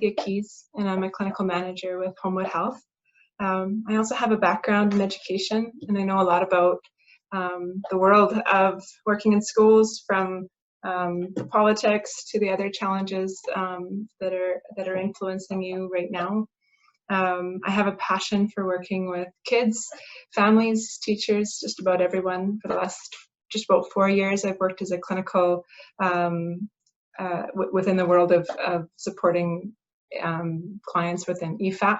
Cynthia Keys, and I'm a clinical manager with Homewood Health. I also have a background in education, and I know a lot about the world of working in schools, from the politics to the other challenges that are influencing you right now. I have a passion for working with kids, families, teachers, just about everyone. For the last just about 4 years, I've worked as a clinical within the world of supporting clients within EFAP.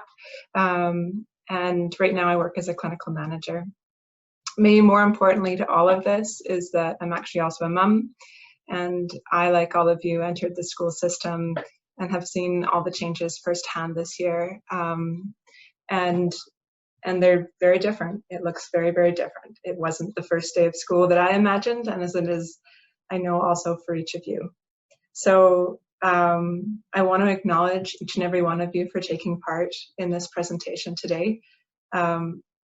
And right now I work as a clinical manager. Maybe more importantly to all of this is that I'm actually also a mum, and I, like all of you, entered the school system and have seen all the changes firsthand this year. And they're very different. It looks very, very different. It wasn't the first day of school that I imagined, and as it is, I know, also for each of you. So I want to acknowledge each and every one of you for taking part in this presentation today.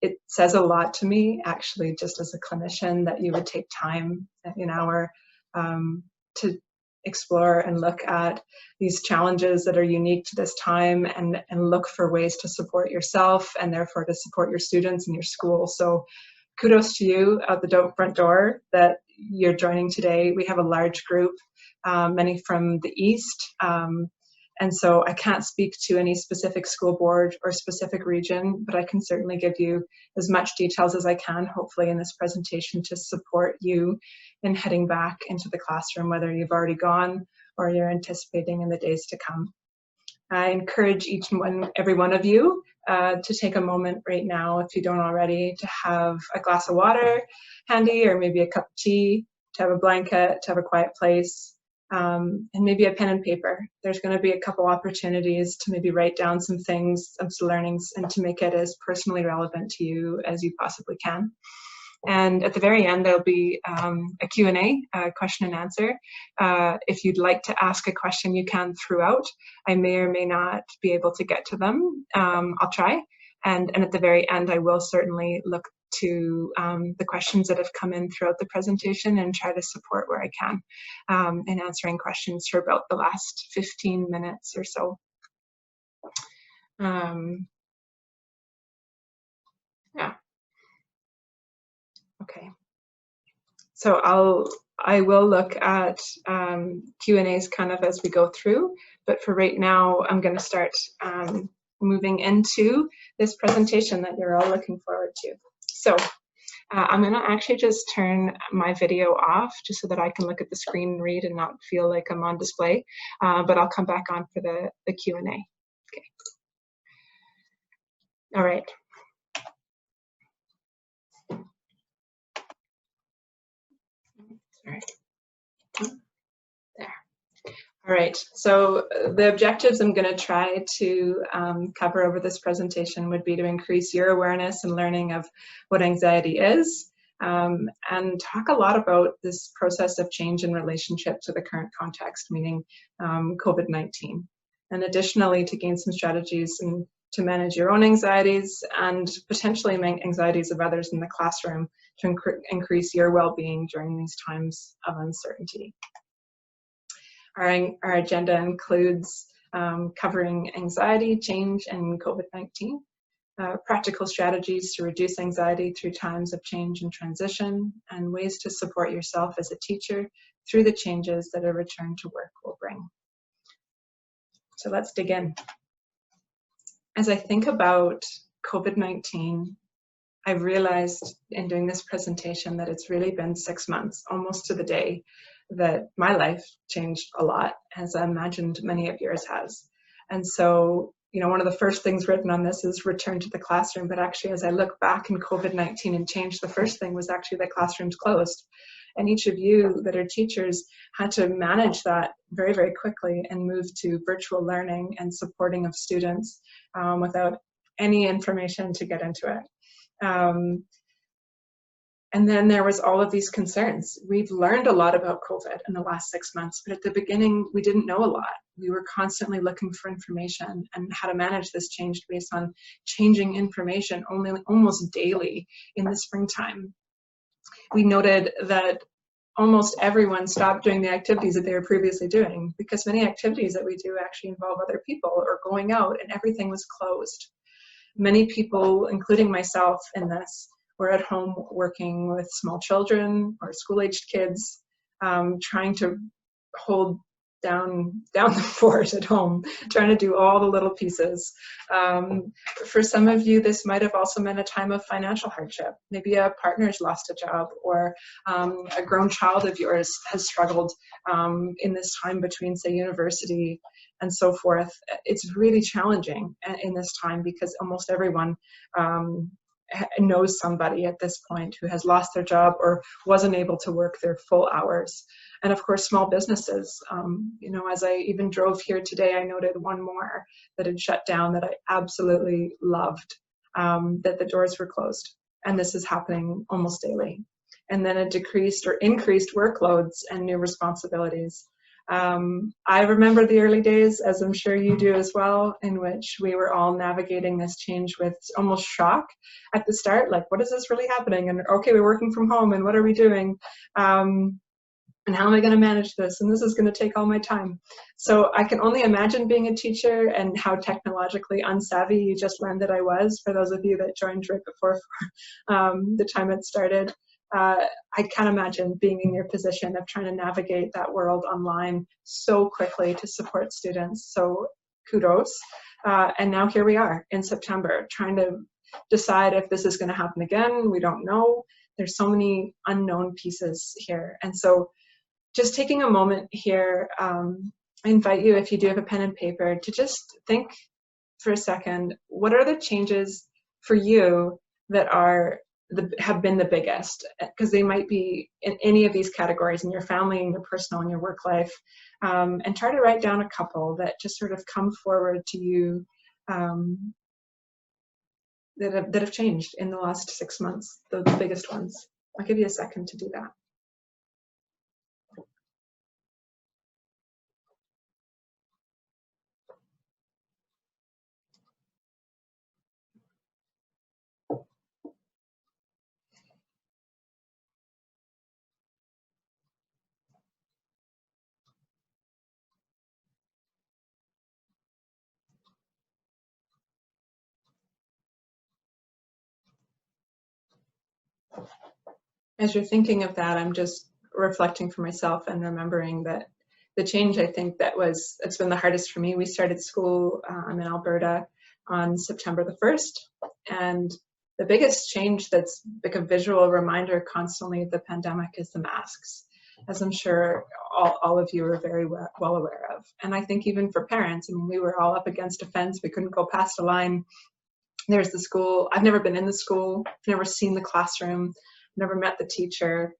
It says a lot to me, actually, just as a clinician, that you would take time, an hour, to explore and look at these challenges that are unique to this time, and look for ways to support yourself and therefore to support your students and your school. So kudos to you out the front door that you're joining today. We have a large group, many from the East, and so I can't speak to any specific school board or specific region, but I can certainly give you as much details as I can, hopefully, in this presentation to support you in heading back into the classroom, whether you've already gone or you're anticipating in the days to come. I encourage every one of you to take a moment right now, if you don't already, to have a glass of water handy, or maybe a cup of tea, to have a blanket, to have a quiet place, and maybe a pen and paper. There's going to be a couple opportunities to maybe write down some things, some learnings, and to make it as personally relevant to you as you possibly can. And at the very end, there'll be a Q&A, question and answer. If you'd like to ask a question, you can throughout. I may or may not be able to get to them. I'll try. And at the very end, I will certainly look to the questions that have come in throughout the presentation and try to support where I can in answering questions for about the last 15 minutes or so. Yeah. Okay. So I will look at Q&As kind of as we go through, but for right now, I'm going to start moving into this presentation that you're all looking forward to. So I'm going to actually just turn my video off just so that I can look at the screen and read and not feel like I'm on display, but I'll come back on for the Q&A. Okay. All right. Sorry. There. All right, so the objectives I'm going to try to cover over this presentation would be to increase your awareness and learning of what anxiety is, and talk a lot about this process of change in relationship to the current context, meaning COVID-19. And additionally, to gain some strategies and to manage your own anxieties and potentially anxieties of others in the classroom to increase your well-being during these times of uncertainty. Our agenda includes covering anxiety, change, and COVID-19, practical strategies to reduce anxiety through times of change and transition, and ways to support yourself as a teacher through the changes that a return to work will bring. So let's dig in. As I think about COVID-19, I've realized in doing this presentation that it's really been 6 months, almost to the day, that my life changed a lot, as I imagined many of yours has. And so, one of the first things written on this is return to the classroom, but actually as I look back in COVID-19 and change, the first thing was actually that classrooms closed. And each of you that are teachers had to manage that very, very quickly and move to virtual learning and supporting of students without any information to get into it. And then there was all of these concerns. We've learned a lot about COVID in the last 6 months, but at the beginning, we didn't know a lot. We were constantly looking for information and how to manage this change based on changing information almost daily in the springtime. We noted that almost everyone stopped doing the activities that they were previously doing, because many activities that we do actually involve other people or going out, and everything was closed. Many people, including myself in this, were at home working with small children or school-aged kids, trying to hold down the fort at home, trying to do all the little pieces. For some of you, this might have also meant a time of financial hardship. Maybe a partner's lost a job, or a grown child of yours has struggled in this time between, say, university and so forth. It's really challenging in this time, because almost everyone knows somebody at this point who has lost their job or wasn't able to work their full hours. And of course, small businesses, you know, as I even drove here today, I noted one more that had shut down that I absolutely loved, that the doors were closed. And this is happening almost daily. And then a decreased or increased workloads and new responsibilities. I remember the early days, as I'm sure you do as well, in which we were all navigating this change with almost shock at the start, like, what is this really happening? And okay, we're working from home, and what are we doing? And how am I going to manage this? And this is going to take all my time. So I can only imagine being a teacher and how technologically unsavvy you just learned that I was, for those of you that joined right before the time it started. I can't imagine being in your position of trying to navigate that world online so quickly to support students. So kudos. And now here we are in September, trying to decide if this is going to happen again. We don't know. There's so many unknown pieces here. And so just taking a moment here, I invite you, if you do have a pen and paper, to just think for a second, what are the changes for you that have been the biggest? Because they might be in any of these categories, in your family, in your personal, in your work life, and try to write down a couple that just sort of come forward to you, that have changed in the last 6 months, the biggest ones. I'll give you a second to do that. As you're thinking of that, I'm just reflecting for myself and remembering that the change, I think, it's been the hardest for me. We started school, I'm in Alberta, on September the 1st. And the biggest change that's like a visual reminder constantly of the pandemic is the masks, as I'm sure all of you are very well aware of. And I think even for parents, I mean, we were all up against a fence. We couldn't go past a line. There's the school. I've never been in the school. I've never seen the classroom. Never met the teacher.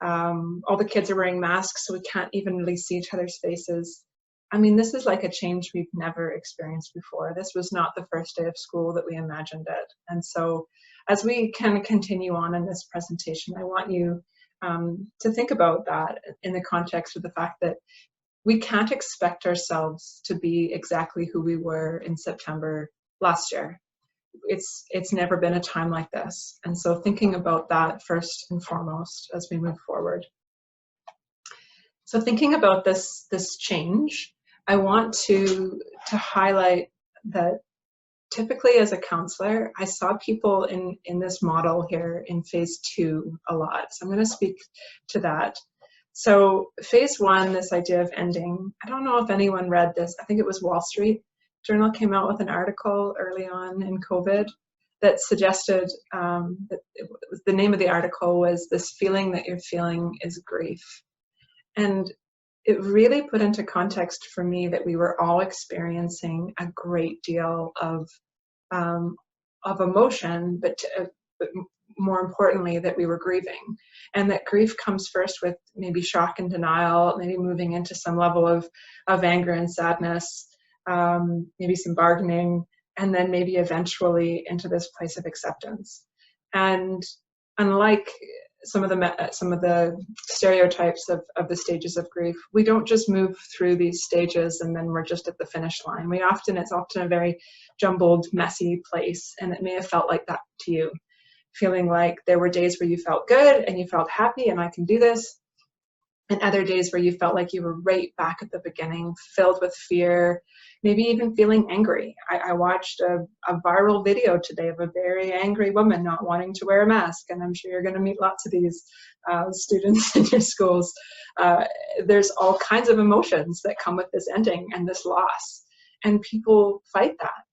All the kids are wearing masks, so we can't even really see each other's faces. I mean, this is like a change we've never experienced before. This was not the first day of school that we imagined it. And so as we kind of continue on in this presentation, I want you to think about that in the context of the fact that we can't expect ourselves to be exactly who we were in September last year. It's never been a time like this. And so thinking about that first and foremost as we move forward. So thinking about this change, I want to highlight that typically as a counselor, I saw people in this model here in phase 2 a lot. So I'm going to speak to that. So phase 1, this idea of ending, I don't know if anyone read this. I think it was Wall Street Journal came out with an article early on in COVID that suggested that the name of the article was "This feeling that you're feeling is grief." And it really put into context for me that we were all experiencing a great deal of emotion, but more importantly, that we were grieving. And that grief comes first with maybe shock and denial, maybe moving into some level of anger and sadness, maybe some bargaining, and then maybe eventually into this place of acceptance. And unlike some of the stereotypes of the stages of grief, we don't just move through these stages and then we're just at the finish line. It's often a very jumbled, messy place, and it may have felt like that to you, feeling like there were days where you felt good and you felt happy and I can do this, and other days where you felt like you were right back at the beginning, filled with fear, maybe even feeling angry. I watched a viral video today of a very angry woman not wanting to wear a mask, and I'm sure you're going to meet lots of these students in your schools. There's all kinds of emotions that come with this ending and this loss, and people fight that.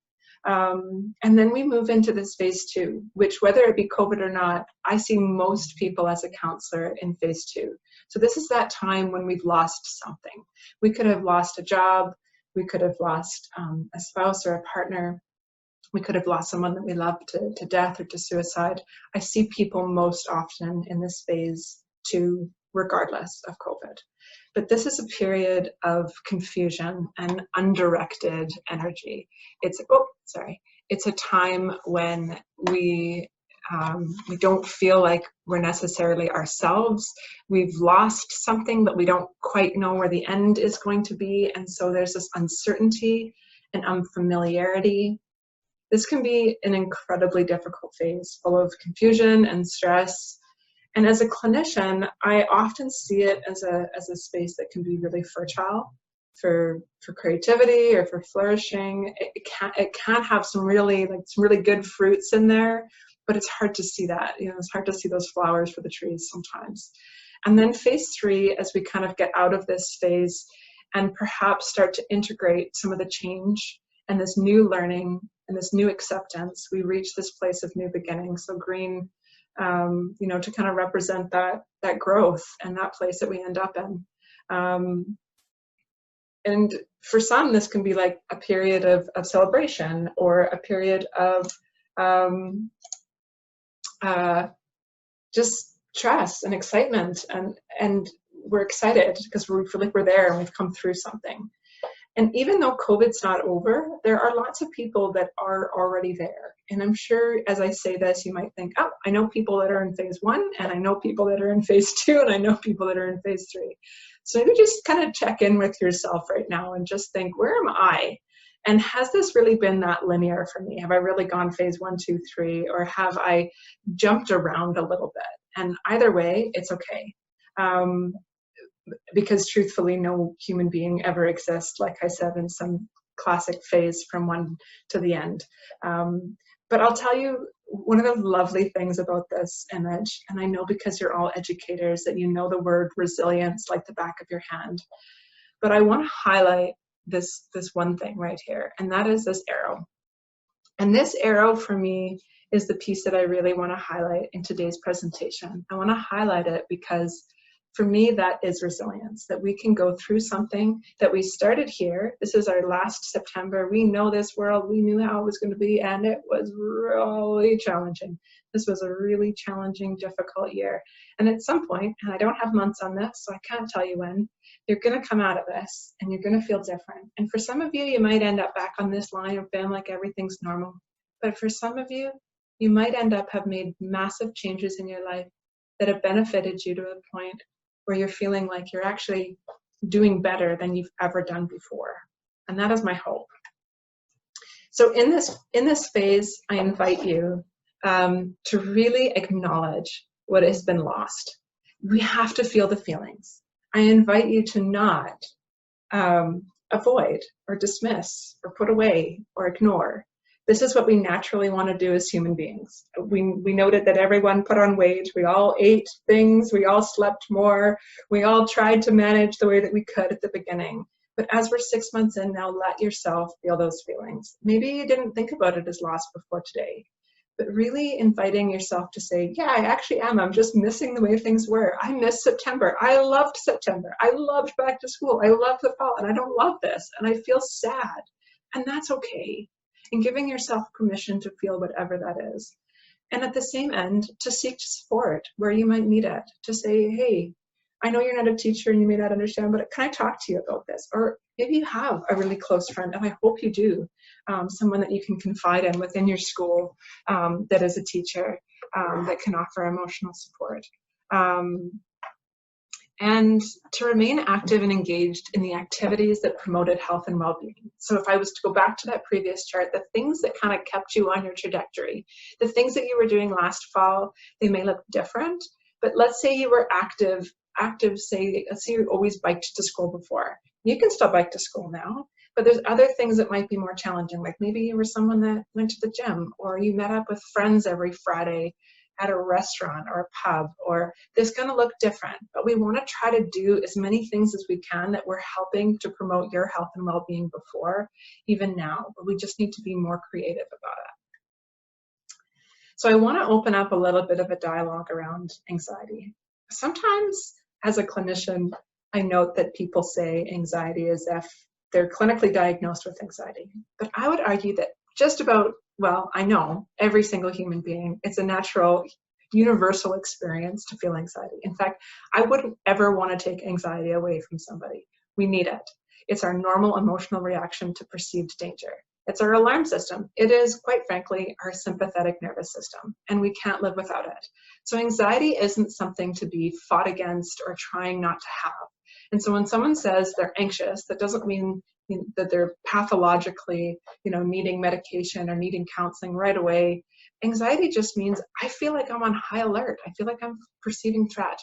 And then we move into this phase 2, which, whether it be COVID or not, I see most people as a counselor in phase 2. So this is that time when we've lost something. We could have lost a job. We could have lost a spouse or a partner. We could have lost someone that we love to death or to suicide. I see people most often in this phase 2, regardless of COVID. But this is a period of confusion and undirected energy. It's a time when we don't feel like we're necessarily ourselves. We've lost something, but we don't quite know where the end is going to be. And so there's this uncertainty and unfamiliarity. This can be an incredibly difficult phase, full of confusion and stress. And as a clinician, I often see it as a space that can be really fertile for creativity or for flourishing. It can have some really good fruits in there, but it's hard to see that. It's hard to see those flowers for the trees sometimes. And then phase 3, as we kind of get out of this phase and perhaps start to integrate some of the change and this new learning and this new acceptance, we reach this place of new beginning. So green, to kind of represent that growth and that place that we end up in. And for some, this can be like a period of celebration or a period of just trust and excitement, and we're excited because we feel like we're there and we've come through something. And even though COVID's not over, there are lots of people that are already there. And I'm sure as I say this, you might think, oh, I know people that are in phase 1, and I know people that are in phase 2, and I know people that are in phase 3. So maybe just kind of check in with yourself right now and just think, where am I? And has this really been that linear for me? Have I really gone phase 1, 2, 3, or have I jumped around a little bit? And either way, it's okay. Because truthfully, no human being ever exists, like I said, in some classic phase from one to the end. But I'll tell you, one of the lovely things about this image, and I know because you're all educators that you know the word resilience like the back of your hand, but I want to highlight this one thing right here, and that is this arrow. And this arrow for me is the piece that I really want to highlight in today's presentation. I want to highlight it because for me, that is resilience, that we can go through something that we started here. This is our last September. We know this world. We knew how it was going to be, and it was really challenging. This was a really challenging, difficult year. And at some point, and I don't have months on this, so I can't tell you when, you're going to come out of this, and you're going to feel different. And for some of you, you might end up back on this line of feeling like everything's normal. But for some of you, you might end up have made massive changes in your life that have benefited you to a point where you're feeling like you're actually doing better than you've ever done before. And that is my hope. So in this phase, I invite you to really acknowledge what has been lost. We have to feel the feelings. I invite you to not avoid or dismiss or put away or ignore. This is what we naturally want to do as human beings. We noted that everyone put on weight, we all ate things, we all slept more, we all tried to manage the way that we could at the beginning. But as we're 6 months in now, let yourself feel those feelings. Maybe you didn't think about it as loss before today, but really inviting yourself to say, yeah, I actually am. I'm just missing the way things were. I miss September. I loved September. I loved back to school. I loved the fall, and I don't love this, and I feel sad, and that's okay. And giving yourself permission to feel whatever that is. And at the same end, to seek support where you might need it. To say, hey, I know you're not a teacher and you may not understand, but can I talk to you about this? Or maybe you have a really close friend, and I hope you do, someone that you can confide in within your school that is a teacher that can offer emotional support. And to remain active and engaged in the activities that promoted health and well-being. So if I was to go back to that previous chart, the things that kind of kept you on your trajectory, the things that you were doing last fall, they may look different, but let's say you were active active, say, let's say you always biked to school before. You can still bike to school now, but there's other things that might be more challenging. Like maybe you were someone that went to the gym, or you met up with friends every Friday at a restaurant or a pub, or this going to look different. But we want to try to do as many things as we can that we're helping to promote your health and well-being before, even now. But we just need to be more creative about it. So I want to open up a little bit of a dialogue around anxiety. Sometimes as a clinician, I note that people say anxiety as if they're clinically diagnosed with anxiety. But I would argue that just about, well, I know every single human being, it's a natural, universal experience to feel anxiety. In fact, I wouldn't ever want to take anxiety away from somebody. We need it. It's our normal emotional reaction to perceived danger. It's our alarm system. It is, quite frankly, our sympathetic nervous system, and we can't live without it. So anxiety isn't something to be fought against or trying not to have. And so when someone says they're anxious, that doesn't mean that they're pathologically, needing medication or needing counseling right away. Anxiety just means I feel like I'm on high alert. I feel like I'm perceiving threat.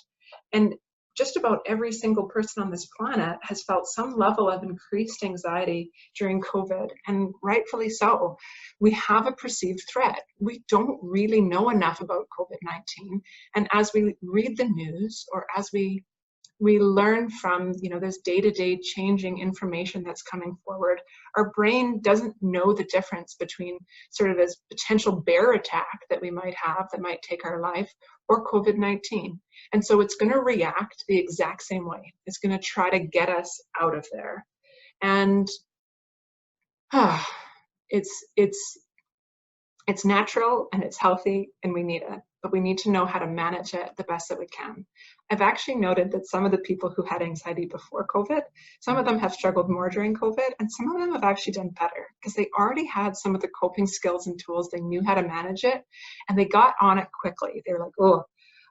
And just about every single person on this planet has felt some level of increased anxiety during COVID, and rightfully so. We have a perceived threat. We don't really know enough about COVID-19. And as we read the news, or as we learn from, this day-to-day changing information that's coming forward, our brain doesn't know the difference between sort of this potential bear attack that we might have that might take our life, or COVID-19. And so it's going to react the exact same way. It's going to try to get us out of there. And it's natural and it's healthy and we need it, but we need to know how to manage it the best that we can. I've actually noted that some of the people who had anxiety before COVID, some of them have struggled more during COVID, and some of them have actually done better because they already had some of the coping skills and tools. They knew how to manage it and they got on it quickly. They were like, oh,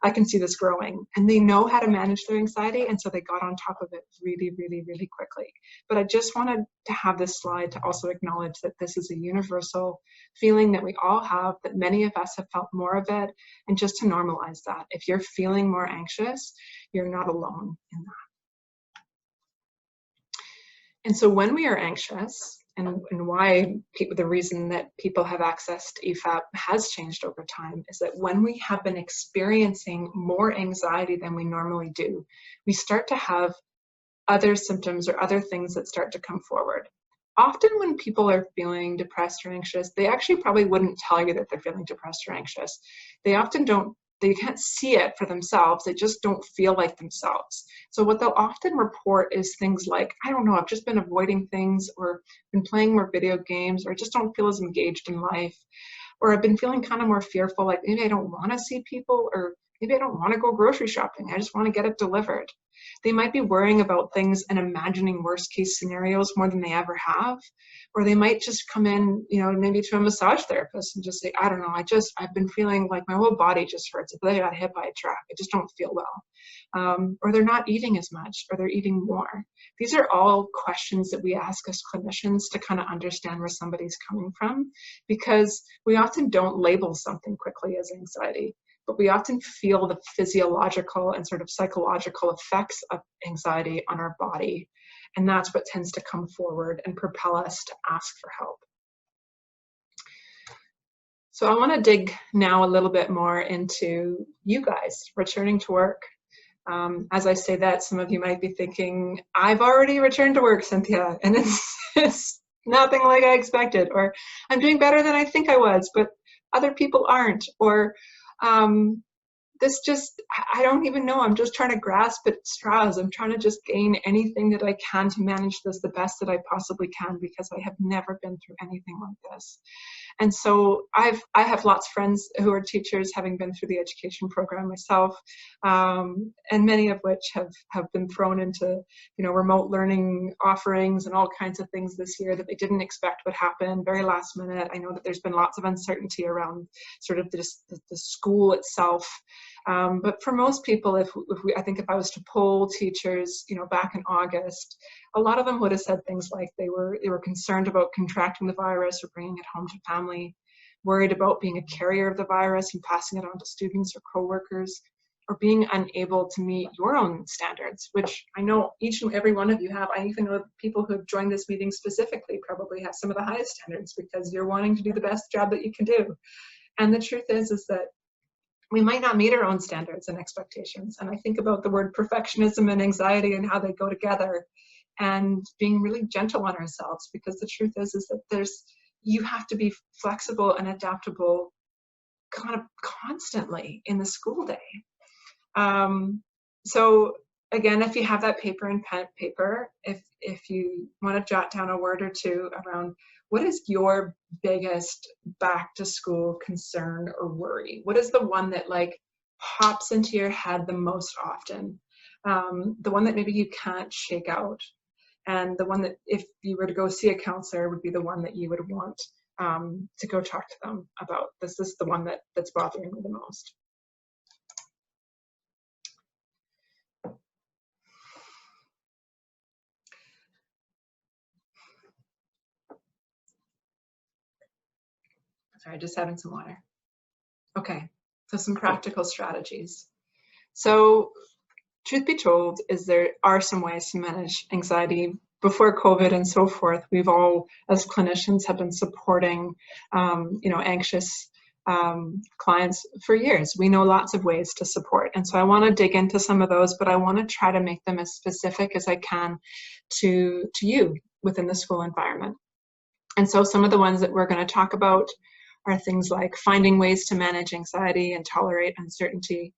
I can see this growing, and they know how to manage their anxiety, and so they got on top of it really, really, really quickly. But I just wanted to have this slide to also acknowledge that this is a universal feeling that we all have, that many of us have felt more of it, and just to normalize that. If you're feeling more anxious, you're not alone in that. And so when we are anxious, and why the reason that people have access to EFAP has changed over time, is that when we have been experiencing more anxiety than we normally do, we start to have other symptoms or other things that start to come forward. Often when people are feeling depressed or anxious, they actually probably wouldn't tell you that they're feeling depressed or anxious. They often they can't see it for themselves. They just don't feel like themselves. So what they'll often report is things like, I don't know, I've just been avoiding things, or been playing more video games, or I just don't feel as engaged in life, or I've been feeling kind of more fearful, like maybe I don't want to see people, or maybe I don't want to go grocery shopping. I just want to get it delivered. They might be worrying about things and imagining worst case scenarios more than they ever have. Or they might just come in, maybe to a massage therapist and just say, I don't know, I've been feeling like my whole body just hurts. It's like I got hit by a truck. I just don't feel well. Or they're not eating as much, or they're eating more. These are all questions that we ask as clinicians to kind of understand where somebody's coming from, because we often don't label something quickly as anxiety, but we often feel the physiological and sort of psychological effects of anxiety on our body. And that's what tends to come forward and propel us to ask for help. So I want to dig now a little bit more into you guys returning to work. As I say that, some of you might be thinking, I've already returned to work, Cynthia, and it's nothing like I expected, or I'm doing better than I think I was, but other people aren't, or I don't even know. I'm just trying to grasp at straws. I'm trying to just gain anything that I can to manage this the best that I possibly can, because I have never been through anything like this. And so I have lots of friends who are teachers, having been through the education program myself, and many of which have been thrown into, remote learning offerings and all kinds of things this year that they didn't expect would happen very last minute. I know that there's been lots of uncertainty around sort of the school itself. But for most people, I think if I was to poll teachers, back in August, a lot of them would have said things like they were concerned about contracting the virus or bringing it home to family, worried about being a carrier of the virus and passing it on to students or coworkers, or being unable to meet your own standards, which I know each and every one of you have. I even know people who have joined this meeting specifically probably have some of the highest standards because you're wanting to do the best job that you can do. And the truth is that we might not meet our own standards and expectations. And I think about the word perfectionism and anxiety and how they go together, and being really gentle on ourselves, because the truth is that you have to be flexible and adaptable kind of constantly in the school day. So again, if you have that paper and paper, if you want to jot down a word or two around what is your biggest back to school concern or worry? What is the one that like pops into your head the most often? The one that maybe you can't shake out, and the one that if you were to go see a counselor would be the one that you would want to go talk to them about. This is the one that's bothering me the most. Sorry, just having some water. Okay, so some practical strategies. So truth be told is there are some ways to manage anxiety. Before COVID and so forth, we've all, as clinicians, have been supporting, anxious clients for years. We know lots of ways to support. And so I want to dig into some of those, but I want to try to make them as specific as I can to you within the school environment. And so some of the ones that we're going to talk about are things like finding ways to manage anxiety and tolerate uncertainty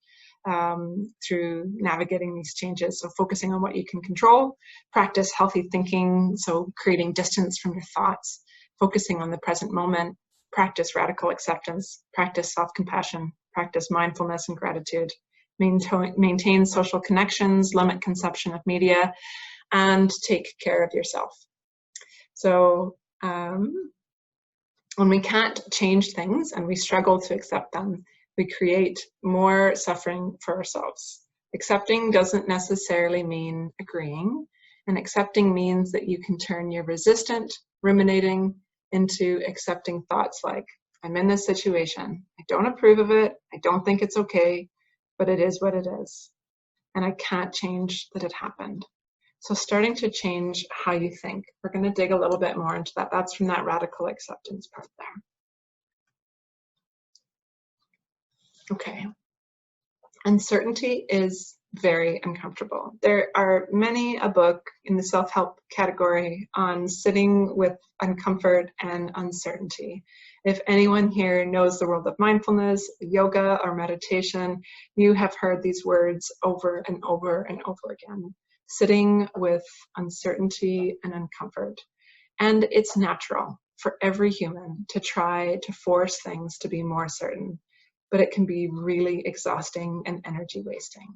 through navigating these changes. So focusing on what you can control, practice healthy thinking, so creating distance from your thoughts, focusing on the present moment, practice radical acceptance, practice self-compassion, practice mindfulness and gratitude, maintain social connections, limit consumption of media, and take care of yourself. So when we can't change things and we struggle to accept them, we create more suffering for ourselves. Accepting doesn't necessarily mean agreeing, and accepting means that you can turn your resistant ruminating into accepting thoughts like, I'm in this situation, I don't approve of it, I don't think it's okay, but it is what it is, and I can't change that it happened. So starting to change how you think. We're going to dig a little bit more into that. That's from that radical acceptance part there. Okay. Uncertainty is very uncomfortable. There are many a book in the self-help category on sitting with uncomfort and uncertainty. If anyone here knows the world of mindfulness, yoga, or meditation, you have heard these words over and over and over again. Sitting with uncertainty and uncomfort. And it's natural for every human to try to force things to be more certain, but it can be really exhausting and energy wasting.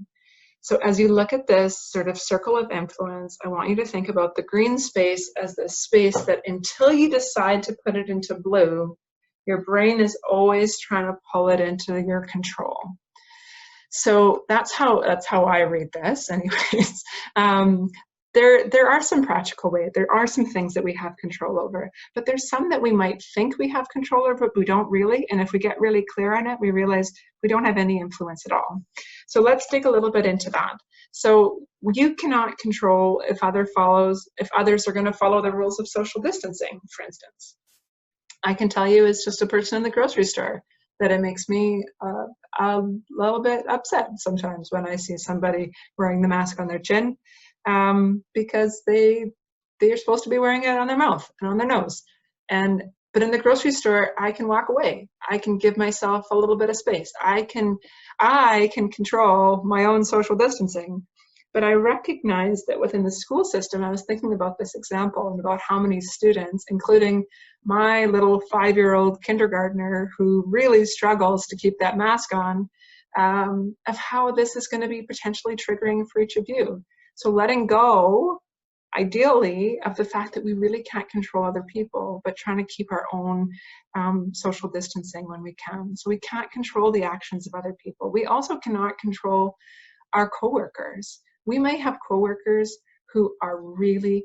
So as you look at this sort of circle of influence, I want you to think about the green space as the space that until you decide to put it into blue, your brain is always trying to pull it into your control. So that's how I read this anyways. There are some practical ways. There are some things that we have control over, but there's some that we might think we have control over, but we don't really. And if we get really clear on it, we realize we don't have any influence at all. So let's dig a little bit into that. So you cannot control if others are going to follow the rules of social distancing, for instance. I can tell you as just a person in the grocery store that it makes me a little bit upset sometimes when I see somebody wearing the mask on their chin, because they're supposed to be wearing it on their mouth and on their nose. But in the grocery store, I can walk away. I can give myself a little bit of space. I can control my own social distancing. But I recognize that within the school system, I was thinking about this example and about how many students, including my little 5-year-old kindergartner who really struggles to keep that mask on, of how this is going to be potentially triggering for each of you. So letting go, ideally, of the fact that we really can't control other people, but trying to keep our own social distancing when we can. So we can't control the actions of other people. We also cannot control our coworkers. We may have coworkers who are really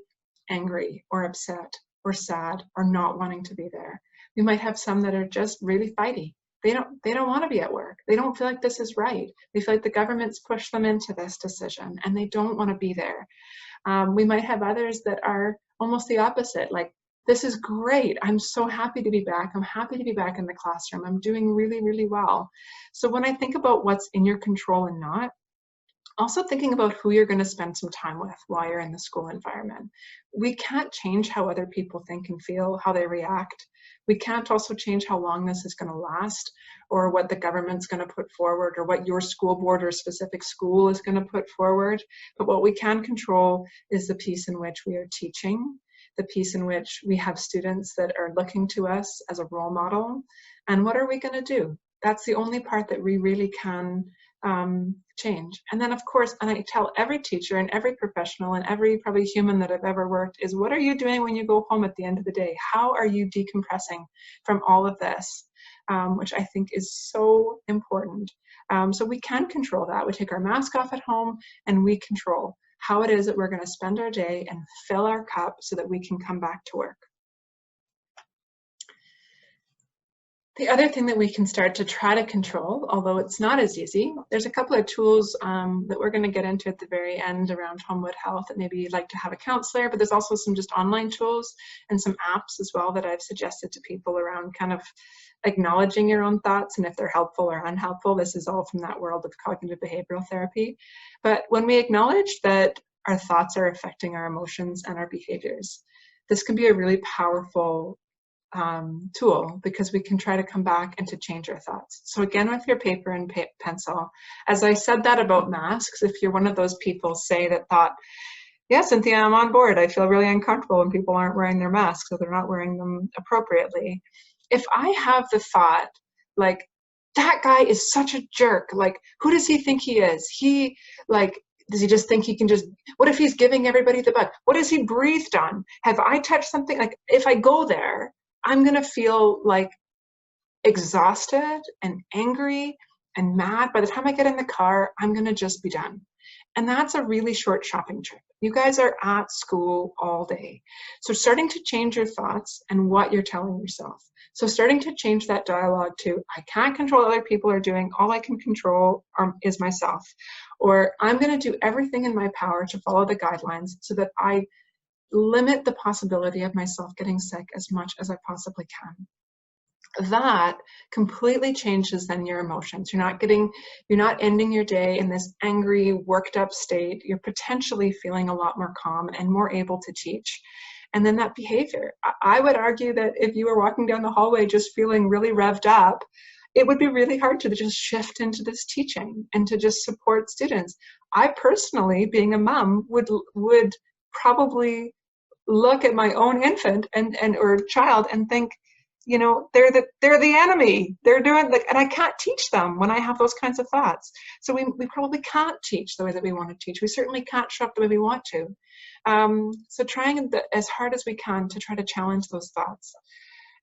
angry or upset or sad or not wanting to be there. We might have some that are just really fighty They don't want to be at work. They don't feel like this is right. They feel like the government's pushed them into this decision and they don't want to be there. We might have others that are almost the opposite, like, this is great. I'm so happy to be back. I'm happy to be back in the classroom. I'm doing really, really well. So when I think about what's in your control and not, also thinking about who you're going to spend some time with while you're in the school environment. We can't change how other people think and feel, how they react. We can't also change how long this is going to last, or what the government's going to put forward, or what your school board or specific school is going to put forward. But what we can control is the piece in which we are teaching, the piece in which we have students that are looking to us as a role model, and what are we going to do? That's the only part that we really can change. And then, of course, and I tell every teacher and every professional and every probably human that I've ever worked is, what are you doing when you go home at the end of the day? How are you decompressing from all of this? Which I think is so important. So we can control that. We take our mask off at home and we control how it is that we're going to spend our day and fill our cup so that we can come back to work. The other thing that we can start to try to control, although it's not as easy, there's a couple of tools that we're going to get into at the very end around Homewood Health that maybe you'd like to have a counselor, but there's also some just online tools and some apps as well that I've suggested to people around kind of acknowledging your own thoughts and if they're helpful or unhelpful. This is all from that world of cognitive behavioral therapy. But when we acknowledge that our thoughts are affecting our emotions and our behaviors, this can be a really powerful tool, because we can try to come back and to change our thoughts. So again, with your paper and pencil, as I said that about masks, if you're one of those people, say, that thought, yeah, Cynthia, I'm on board. I feel really uncomfortable when people aren't wearing their masks, or they're not wearing them appropriately. If I have the thought, like, that guy is such a jerk, like, who does he think he is? Does he just think he can just, what if he's giving everybody the bug? What has he breathed on? Have I touched something? Like, if I go there, I'm going to feel like exhausted and angry and mad. By the time I get in the car, I'm going to just be done. And that's a really short shopping trip. You guys are at school all day. So starting to change your thoughts and what you're telling yourself. So starting to change that dialogue to, I can't control what other people are doing. All I can control is myself. Or I'm going to do everything in my power to follow the guidelines so that I limit the possibility of myself getting sick as much as I possibly can. That completely changes then your emotions. You're not ending your day in this angry, worked up state. You're potentially feeling a lot more calm and more able to teach. And then that behavior, I would argue that if you were walking down the hallway just feeling really revved up, it would be really hard to just shift into this teaching and to just support students. I personally, being a mom, would probably look at my own infant or child and think, you know, they're the enemy. They're doing and I can't teach them when I have those kinds of thoughts. So we probably can't teach the way that we want to teach. We certainly can't show up the way we want to. So trying as hard as we can to try to challenge those thoughts.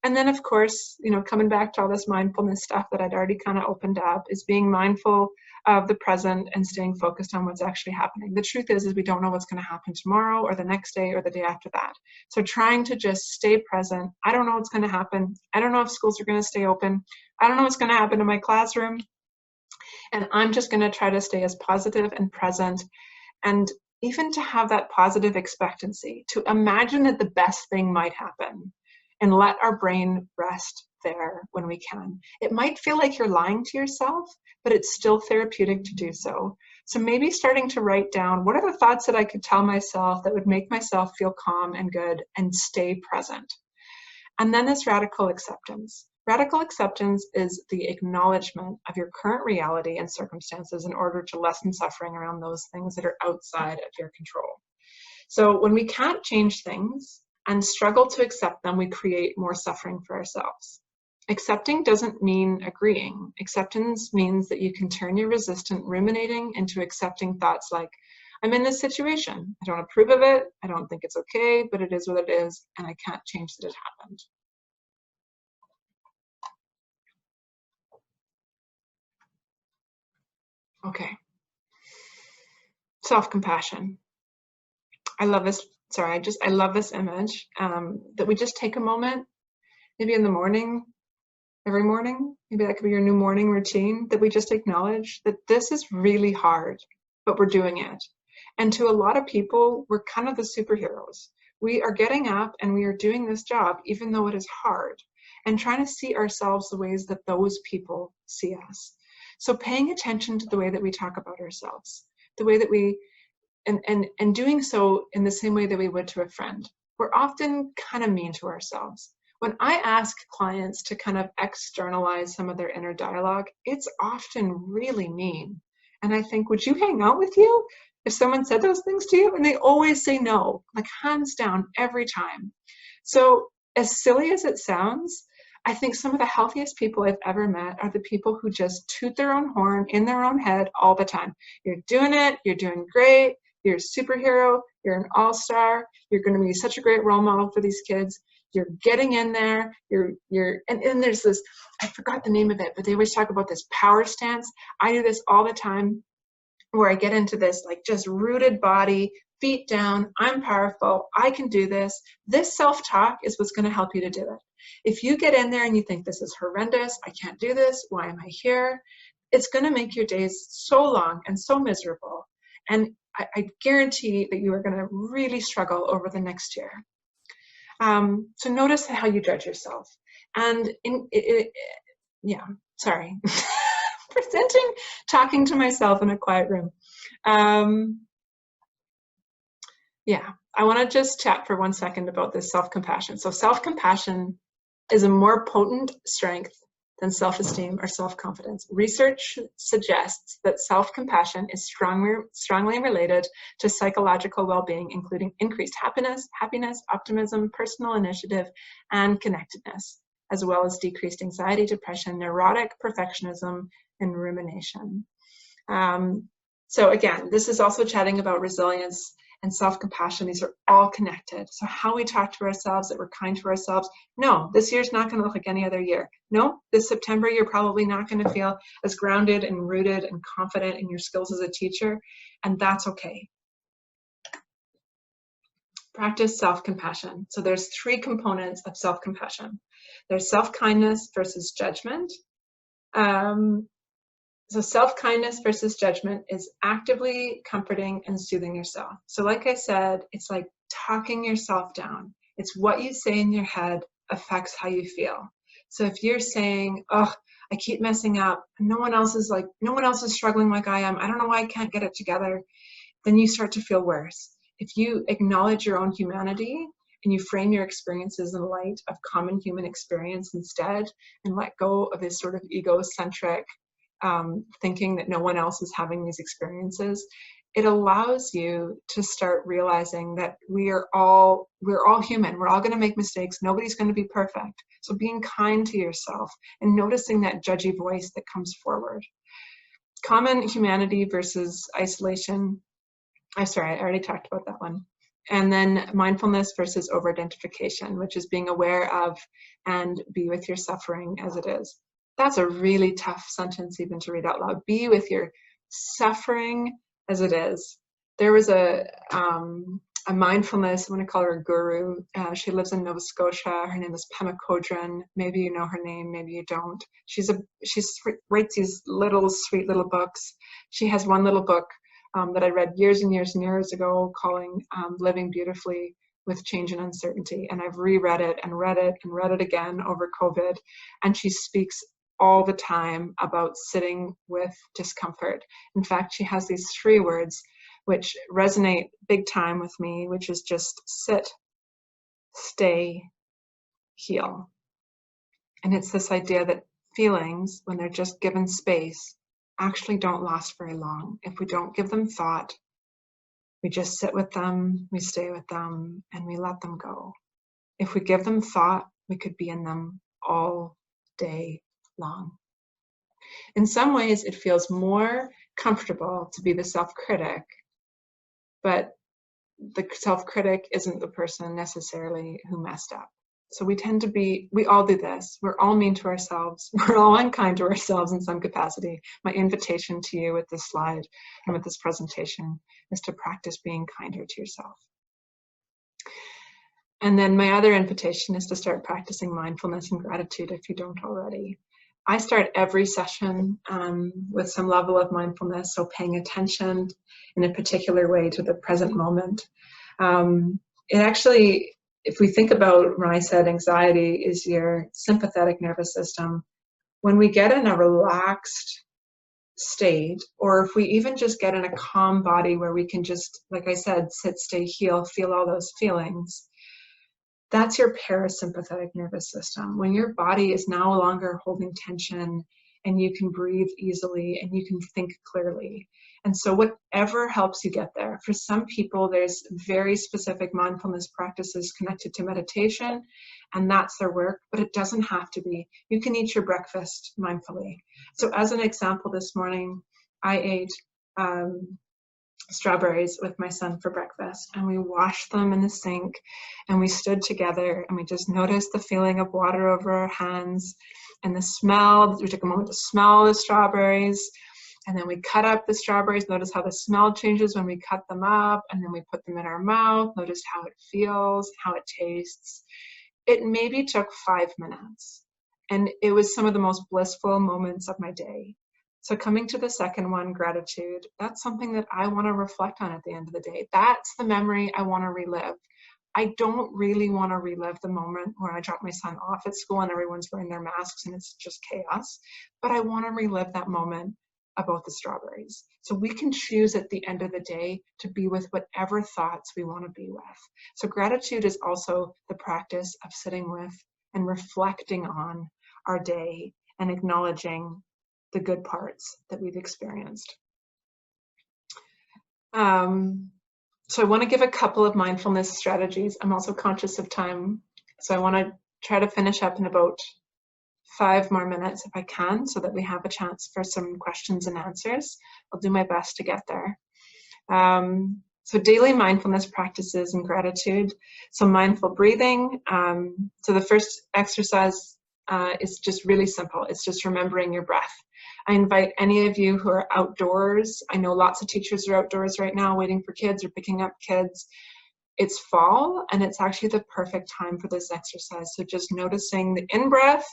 And then, of course, you know, coming back to all this mindfulness stuff that I'd already kind of opened up, is being mindful of the present and staying focused on what's actually happening. The truth is we don't know what's going to happen tomorrow or the next day or the day after that. So trying to just stay present. I don't know what's going to happen. I don't know if schools are going to stay open. I don't know what's going to happen in my classroom. And I'm just going to try to stay as positive and present, and even to have that positive expectancy, to imagine that the best thing might happen, and let our brain rest there when we can. It might feel like you're lying to yourself, but it's still therapeutic to do so. So maybe starting to write down, what are the thoughts that I could tell myself that would make myself feel calm and good and stay present? And then this radical acceptance. Radical acceptance is the acknowledgement of your current reality and circumstances in order to lessen suffering around those things that are outside of your control. So when we can't change things and struggle to accept them, we create more suffering for ourselves. Accepting doesn't mean agreeing. Acceptance means that you can turn your resistant ruminating into accepting thoughts like, I'm in this situation. I don't approve of it. I don't think it's okay, but it is what it is, and I can't change that it happened. Okay. Self-compassion. I love this. Sorry, I love this image, that we just take a moment, maybe in the morning, every morning. Maybe that could be your new morning routine, that we just acknowledge that this is really hard, but we're doing it. And to a lot of people, we're kind of the superheroes. We are getting up and we are doing this job, even though it is hard, and trying to see ourselves the ways that those people see us. So paying attention to the way that we talk about ourselves, the way that we, and doing so in the same way that we would to a friend. We're often kind of mean to ourselves. When I ask clients to kind of externalize some of their inner dialogue, it's often really mean. And I think, would you hang out with you if someone said those things to you? And they always say no, like hands down every time. So as silly as it sounds, I think some of the healthiest people I've ever met are the people who just toot their own horn in their own head all the time. You're doing it, you're doing great, you're a superhero, you're an all-star, you're going to be such a great role model for these kids. You're getting in there, and there's this, I forgot the name of it, but they always talk about this power stance. I do this all the time, where I get into this like just rooted body, feet down, I'm powerful, I can do this. This self-talk is what's going to help you to do it. If you get in there and you think this is horrendous, I can't do this, why am I here? It's going to make your days so long and so miserable. And I guarantee that you are going to really struggle over the next year. So notice how you judge yourself. And presenting, talking to myself in a quiet room. I want to just chat for 1 second about this self-compassion. So self-compassion is a more potent strength than self-esteem or self-confidence. Research suggests that self-compassion is strongly related to psychological well-being, including increased happiness, optimism, personal initiative, and connectedness, as well as decreased anxiety, depression, neurotic perfectionism, and rumination. So again, this is also chatting about resilience and self-compassion. These are all connected. So how we talk to ourselves, that we're kind to ourselves. No, this year's not going to look like any other year. No, this September, you're probably not going to feel as grounded and rooted and confident in your skills as a teacher, and that's okay. Practice self-compassion. So there's 3 components of self-compassion. There's self-kindness versus judgment. So self-kindness versus judgment is actively comforting and soothing yourself. So like I said, it's like talking yourself down. It's what you say in your head affects how you feel. So if you're saying, oh, I keep messing up, no one else is struggling like I am, I don't know why I can't get it together, then you start to feel worse. If you acknowledge your own humanity and you frame your experiences in light of common human experience instead, and let go of this sort of egocentric thinking that no one else is having these experiences, it allows you to start realizing that we're all human. We're all going to make mistakes. Nobody's going to be perfect. So being kind to yourself and noticing that judgy voice that comes forward. Common humanity versus isolation. I already talked about that one. And then mindfulness versus over-identification, which is being aware of and be with your suffering as it is. That's a really tough sentence even to read out loud. Be with your suffering as it is. There was a mindfulness, I'm going to call her a guru. She lives in Nova Scotia. Her name is Pema Chodron. Maybe you know her name, maybe you don't. She writes these sweet little books. She has one little book that I read years and years and years ago calling Living Beautifully with Change and Uncertainty. And I've reread it and read it and read it again over COVID. And she speaks all the time about sitting with discomfort. In fact, she has these 3 words which resonate big time with me, which is just sit, stay, heal. And it's this idea that feelings, when they're just given space, actually don't last very long. If we don't give them thought, we just sit with them, we stay with them, and we let them go. If we give them thought, we could be in them all day long. In some ways, it feels more comfortable to be the self-critic, but the self-critic isn't the person necessarily who messed up. So we all do this. We're all mean to ourselves. We're all unkind to ourselves in some capacity. My invitation to you with this slide and with this presentation is to practice being kinder to yourself. And then my other invitation is to start practicing mindfulness and gratitude if you don't already. I start every session with some level of mindfulness, so paying attention in a particular way to the present moment. It actually, if we think about when I said anxiety is your sympathetic nervous system, when we get in a relaxed state, or if we even just get in a calm body where we can just, like I said, sit, stay, heal, feel all those feelings, that's your parasympathetic nervous system. When your body is no longer holding tension and you can breathe easily and you can think clearly. And so whatever helps you get there. For some people, there's very specific mindfulness practices connected to meditation, and that's their work, but it doesn't have to be. You can eat your breakfast mindfully. So as an example, this morning, I ate strawberries with my son for breakfast, and we washed them in the sink, and we stood together and we just noticed the feeling of water over our hands and the smell. We took a moment to smell the strawberries, and then we cut up the strawberries. Notice how the smell changes when we cut them up, and then we put them in our mouth. Notice how it feels, how it tastes. It maybe took 5 minutes, and it was some of the most blissful moments of my day. So coming to the second one, gratitude, that's something that I want to reflect on at the end of the day. That's the memory I want to relive. I don't really want to relive the moment where I dropped my son off at school and everyone's wearing their masks and it's just chaos, but I want to relive that moment about the strawberries. So we can choose at the end of the day to be with whatever thoughts we want to be with. So gratitude is also the practice of sitting with and reflecting on our day and acknowledging the good parts that we've experienced. So I want to give a couple of mindfulness strategies. I'm also conscious of time, so I want to try to finish up in about 5 more minutes if I can, so that we have a chance for some questions and answers. I'll do my best to get there. So daily mindfulness practices and gratitude. So mindful breathing. So the first exercise is just really simple. It's just remembering your breath. I invite any of you who are outdoors. I know lots of teachers are outdoors right now waiting for kids or picking up kids. It's fall, and it's actually the perfect time for this exercise. So just noticing the in-breath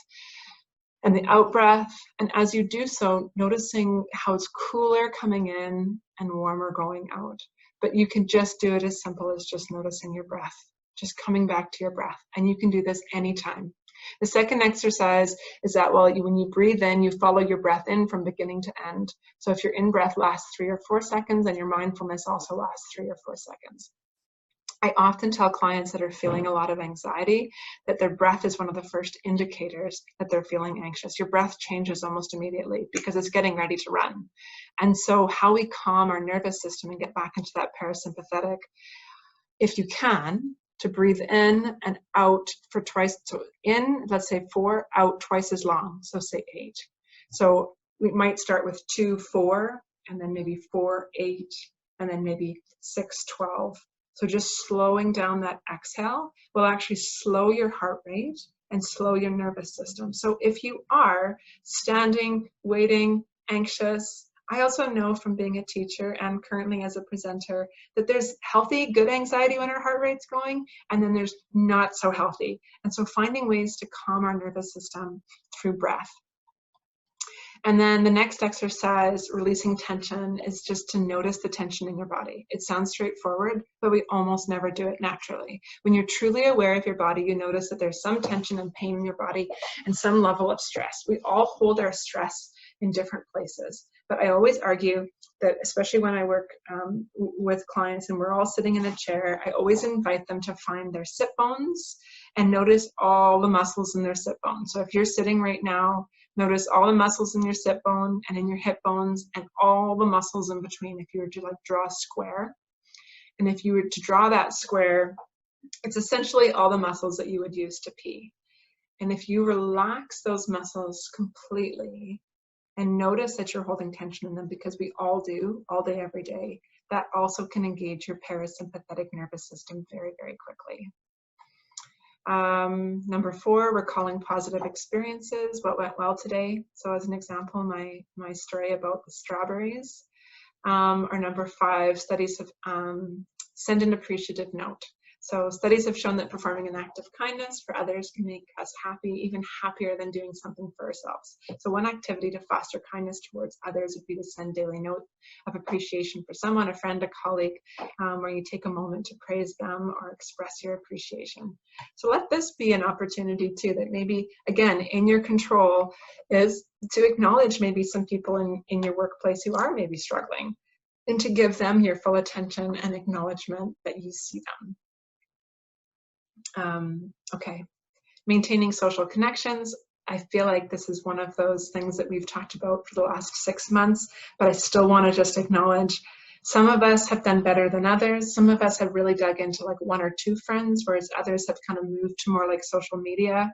and the out-breath, and as you do so, noticing how it's cooler coming in and warmer going out. But you can just do it as simple as just noticing your breath, just coming back to your breath, and you can do this anytime. The second exercise is that when you breathe in, you follow your breath in from beginning to end. So if your in-breath lasts 3 or 4 seconds, then your mindfulness also lasts 3 or 4 seconds. I often tell clients that are feeling a lot of anxiety that their breath is one of the first indicators that they're feeling anxious. Your breath changes almost immediately because it's getting ready to run. And so how we calm our nervous system and get back into that parasympathetic, if you can, to breathe in and out for twice. So in, let's say 4, out twice as long. So say 8. So we might start with 2, 4, and then maybe 4, 8, and then maybe 6, 12. So just slowing down that exhale will actually slow your heart rate and slow your nervous system. So if you are standing, waiting, anxious, I also know from being a teacher and currently as a presenter that there's healthy, good anxiety when our heart rate's going, and then there's not so healthy. And so finding ways to calm our nervous system through breath. And then the next exercise, releasing tension, is just to notice the tension in your body. It sounds straightforward, but we almost never do it naturally. When you're truly aware of your body, you notice that there's some tension and pain in your body and some level of stress. We all hold our stress in different places. But I always argue that, especially when I work with clients and we're all sitting in a chair, I always invite them to find their sit bones and notice all the muscles in their sit bones. So if you're sitting right now, notice all the muscles in your sit bone and in your hip bones and all the muscles in between if you were to draw a square. And if you were to draw that square, it's essentially all the muscles that you would use to pee. And if you relax those muscles completely and notice that you're holding tension in them, because we all do, all day, every day, that also can engage your parasympathetic nervous system very, very quickly. Number 4, recalling positive experiences, what went well today. So as an example, my story about the strawberries. Or number 5, studies of send an appreciative note. So studies have shown that performing an act of kindness for others can make us happy, even happier than doing something for ourselves. So one activity to foster kindness towards others would be to send daily note of appreciation for someone, a friend, a colleague, where you take a moment to praise them or express your appreciation. So let this be an opportunity too, that maybe, again, in your control is to acknowledge maybe some people in your workplace who are maybe struggling, and to give them your full attention and acknowledgement that you see them. Okay, maintaining social connections. I feel like this is one of those things that we've talked about for the last 6 months, but I still want to just acknowledge some of us have done better than others. Some of us have really dug into like 1 or 2 friends, whereas others have kind of moved to more like social media.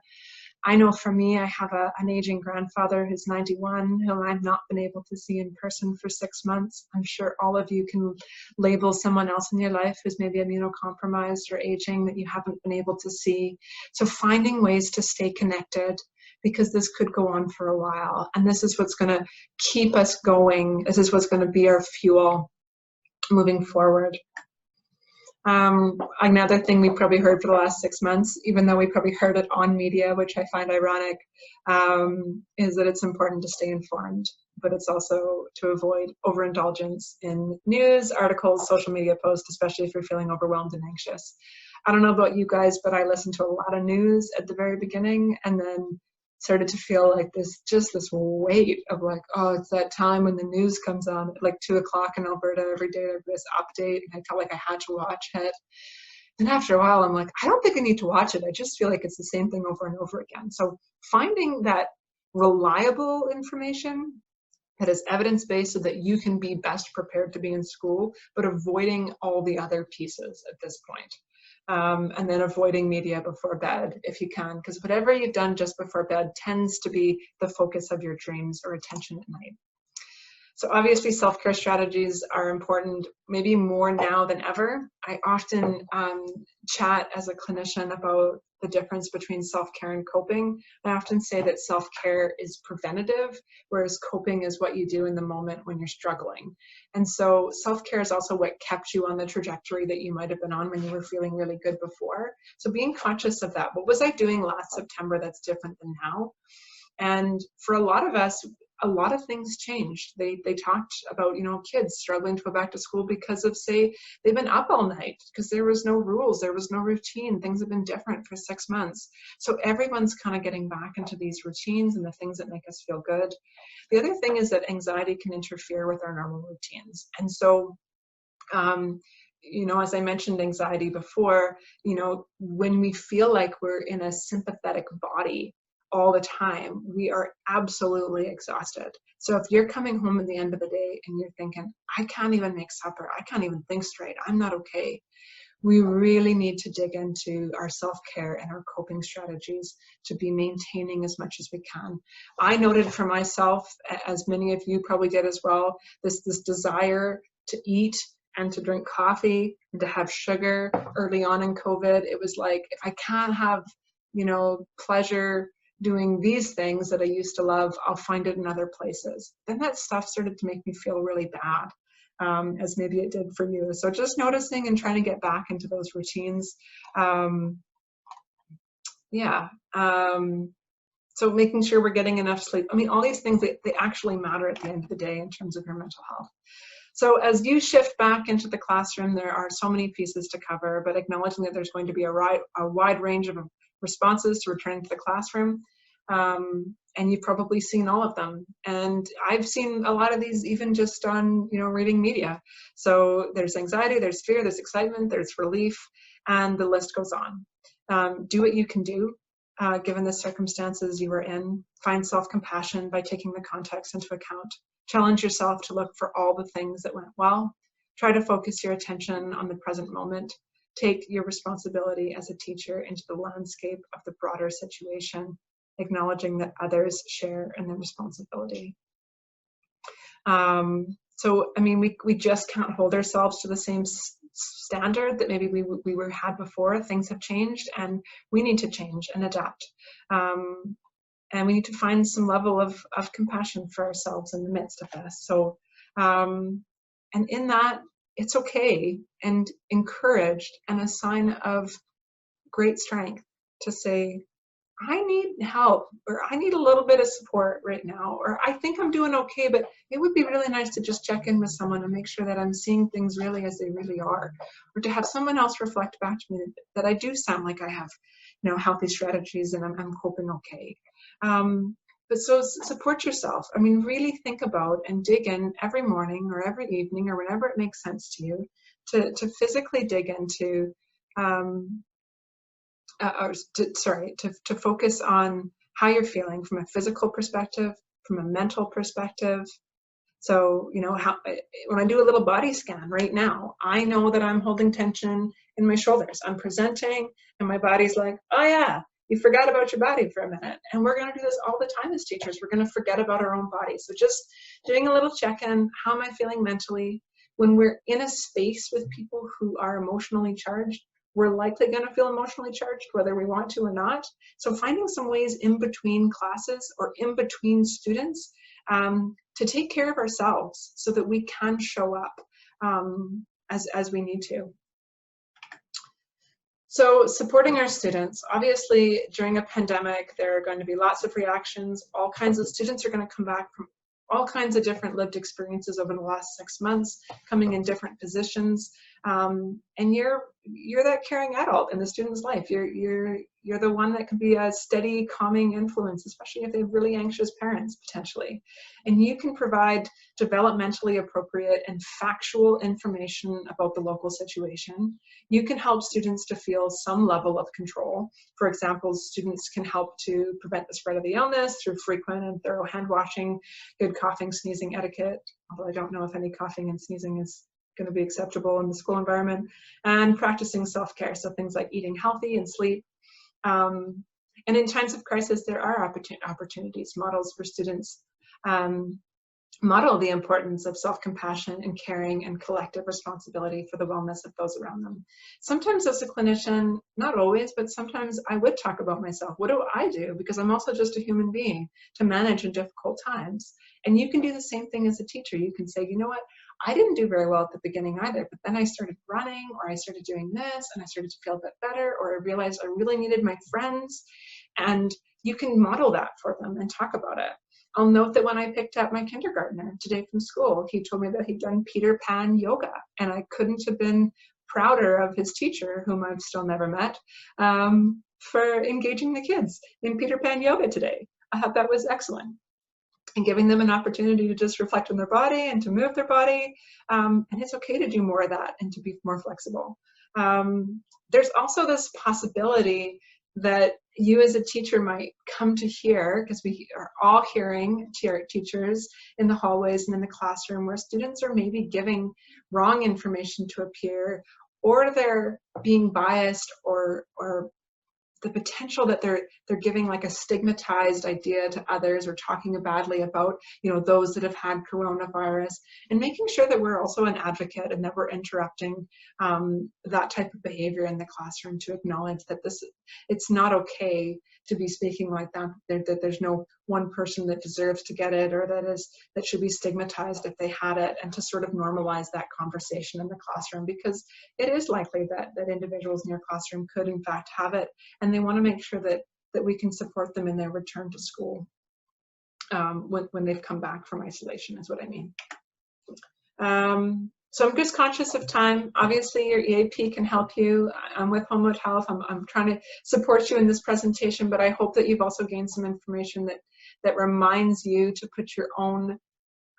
I know for me, I have an aging grandfather who's 91, whom I've not been able to see in person for 6 months. I'm sure all of you can label someone else in your life who's maybe immunocompromised or aging that you haven't been able to see. So finding ways to stay connected, because this could go on for a while. And this is what's going to keep us going. This is what's going to be our fuel moving forward. Another thing we probably heard for the last 6 months, even though we probably heard it on media, which I find ironic, is that it's important to stay informed, but it's also to avoid overindulgence in news, articles, social media posts, especially if you're feeling overwhelmed and anxious. I don't know about you guys, but I listened to a lot of news at the very beginning and then started to feel like this weight of like, oh, it's that time when the news comes on at like 2 o'clock in Alberta every day, there's this update, and I felt like I had to watch it. And after a while, I'm like, I don't think I need to watch it. I just feel like it's the same thing over and over again. So finding that reliable information that is evidence-based so that you can be best prepared to be in school, but avoiding all the other pieces at this point. And then avoiding media before bed if you can, because whatever you've done just before bed tends to be the focus of your dreams or attention at night. So obviously self-care strategies are important, maybe more now than ever. I often chat as a clinician about the difference between self-care and coping. I often say that self-care is preventative, whereas coping is what you do in the moment when you're struggling. And so self-care is also what kept you on the trajectory that you might have been on when you were feeling really good before. So being conscious of that. What was I doing last September that's different than now? And for a lot of us, a lot of things changed. They talked about, you know, kids struggling to go back to school because of, say, they've been up all night because there was no rules, there was no routine. Things have been different for 6 months. So everyone's kind of getting back into these routines and the things that make us feel good. The other thing is that anxiety can interfere with our normal routines. And so, you know, as I mentioned anxiety before, you know, when we feel like we're in a sympathetic body all the time, we are absolutely exhausted. So if you're coming home at the end of the day and you're thinking, I can't even make supper, I can't even think straight, I'm not okay, we really need to dig into our self-care and our coping strategies to be maintaining as much as we can. I noted for myself, as many of you probably did as well, this desire to eat and to drink coffee and to have sugar early on in COVID. It was like, if I can't have, you know, pleasure doing these things that I used to love, I'll find it in other places. Then that stuff started to make me feel really bad, as maybe it did for you. So just noticing and trying to get back into those routines. So making sure we're getting enough sleep. I mean, all these things, they actually matter at the end of the day in terms of your mental health. So as you shift back into the classroom, there are so many pieces to cover, but acknowledging that there's going to be a wide range of responses to returning to the classroom. And you've probably seen all of them. And I've seen a lot of these even just on, you know, reading media. So there's anxiety, there's fear, there's excitement, there's relief, and the list goes on. Do what you can do, given the circumstances you were in. Find self-compassion by taking the context into account. Challenge yourself to look for all the things that went well. Try to focus your attention on the present moment. Take your responsibility as a teacher into the landscape of the broader situation, acknowledging that others share in the responsibility. So, I mean, we just can't hold ourselves to the same standard that maybe we had before. Things have changed, and we need to change and adapt. And we need to find some level of compassion for ourselves in the midst of this. So, and in that, it's okay and encouraged and a sign of great strength to say, I need help, or I need a little bit of support right now, or I think I'm doing okay, but it would be really nice to just check in with someone and make sure that I'm seeing things really as they really are, or to have someone else reflect back to me that I do sound like I have, healthy strategies and I'm coping okay. But so support yourself. I mean, really think about and dig in every morning or every evening or whenever it makes sense to you to physically dig into to focus on how you're feeling from a physical perspective, from a mental perspective. So, when I do a little body scan right now, I know that I'm holding tension in my shoulders. I'm presenting and my body's like, oh yeah, you forgot about your body for a minute. And we're going to do this all the time as teachers. We're going to forget about our own bodies. So just doing a little check-in, how am I feeling mentally? When we're in a space with people who are emotionally charged, we're likely going to feel emotionally charged, whether we want to or not. So finding some ways in between classes or in between students to take care of ourselves so that we can show up as we need to. So supporting our students, obviously during a pandemic, there are going to be lots of reactions. All kinds of students are going to come back from all kinds of different lived experiences over the last 6 months, coming in different positions. And you're that caring adult in the student's life. You're the one that can be a steady, calming influence, especially if they have really anxious parents, potentially. And you can provide developmentally appropriate and factual information about the local situation. You can help students to feel some level of control. For example, students can help to prevent the spread of the illness through frequent and thorough hand washing, good coughing, sneezing etiquette, although I don't know if any coughing and sneezing is going to be acceptable in the school environment, and practicing self-care, so things like eating healthy and sleep. And in times of crisis, there are opportunities, models for students model the importance of self-compassion and caring and collective responsibility for the wellness of those around them. Sometimes as a clinician, not always, but sometimes I would talk about myself. What do I do? Because I'm also just a human being to manage in difficult times. And you can do the same thing as a teacher. You can say, you know what? I didn't do very well at the beginning either, but then I started running, or I started doing this, and I started to feel a bit better, or I realized I really needed my friends. And you can model that for them and talk about it. I'll note that when I picked up my kindergartner today from school, he told me that he'd done Peter Pan yoga, and I couldn't have been prouder of his teacher, whom I've still never met, for engaging the kids in Peter Pan yoga today. I thought that was excellent. And giving them an opportunity to just reflect on their body and to move their body. And it's okay to do more of that and to be more flexible. There's also this possibility that you as a teacher might come to hear, because we are all hearing teachers in the hallways and in the classroom, where students are maybe giving wrong information to a peer, or they're being biased, or the potential that they're giving like a stigmatized idea to others, or talking badly about, those that have had coronavirus, and making sure that we're also an advocate and that we're interrupting that type of behavior in the classroom, to acknowledge that it's not okay to be speaking like that, that there's no one person that deserves to get it, or that should be stigmatized if they had it, and to sort of normalize that conversation in the classroom, because it is likely that individuals in your classroom could in fact have it, and they want to make sure that we can support them in their return to school when they've come back from isolation, is what I mean. So I'm just conscious of time. Obviously, your EAP can help you. I'm with Homewood Health. I'm trying to support you in this presentation, but I hope that you've also gained some information that reminds you to put your own,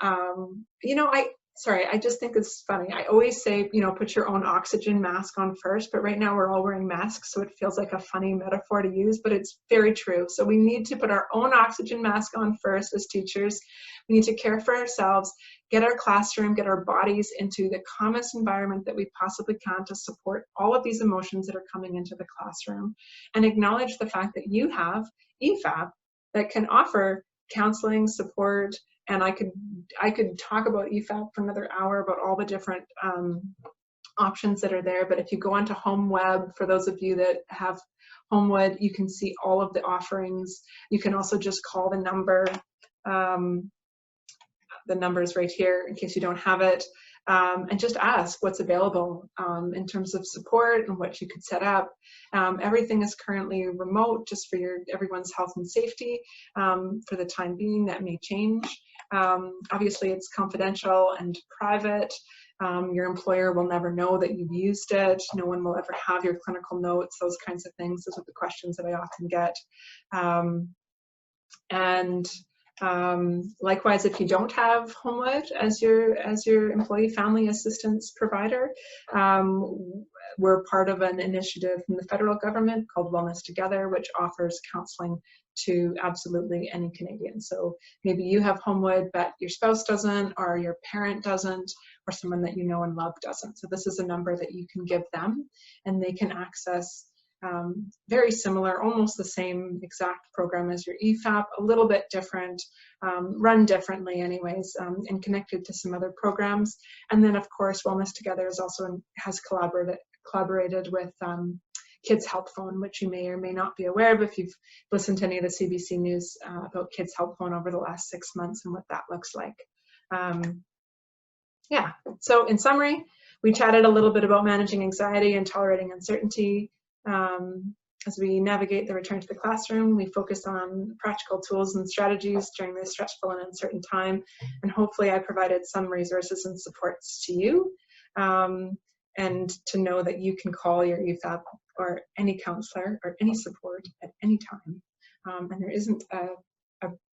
I just think it's funny. I always say, put your own oxygen mask on first, but right now we're all wearing masks, so it feels like a funny metaphor to use, but it's very true. So we need to put our own oxygen mask on first as teachers. We need to care for ourselves, get our classroom, get our bodies into the calmest environment that we possibly can to support all of these emotions that are coming into the classroom, and acknowledge the fact that you have EFAP that can offer counseling, support. And I could talk about EFAP for another hour, about all the different options that are there. But if you go onto Homewood, for those of you that have Homewood, you can see all of the offerings. You can also just call the number. The number is right here in case you don't have it. and just ask what's available in terms of support and what you could set up. Everything is currently remote just for everyone's health and safety for the time being. That may change. Obviously, it's confidential and private. Your employer will never know that you've used it. No one will ever have your clinical notes, those kinds of things. Those are the questions that I often get. Likewise, if you don't have Homewood as your employee family assistance provider, we're part of an initiative from the federal government called Wellness Together, which offers counseling to absolutely any Canadian. So maybe you have Homewood, but your spouse doesn't, or your parent doesn't, or someone that you know and love doesn't. So this is a number that you can give them, and they can access very similar, almost the same exact program as your EFAP, a little bit different, run differently anyways, and connected to some other programs. And then of course, Wellness Together has collaborated with Kids Help Phone, which you may or may not be aware of if you've listened to any of the CBC News about Kids Help Phone over the last 6 months and what that looks like. Yeah, so in summary, we chatted a little bit about managing anxiety and tolerating uncertainty. As we navigate the return to the classroom, we focus on practical tools and strategies during this stressful and uncertain time. And hopefully I provided some resources and supports to you, and to know that you can call your EFAP or any counselor or any support at any time. And there isn't a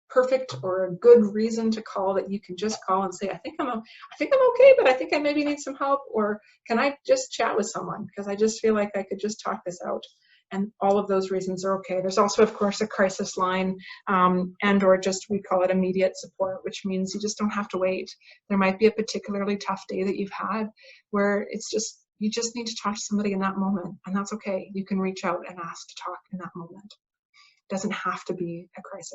perfect or a good reason to call that you can just call and say, I think I'm okay, but I think I maybe need some help, or can I just chat with someone because I just feel like I could just talk this out. And all of those reasons are okay. There's also, of course, a crisis line and or just, we call it immediate support, which means you just don't have to wait. There might be a particularly tough day that you've had where you just need to talk to somebody in that moment, and that's okay. You can reach out and ask to talk in that moment. It doesn't have to be a crisis.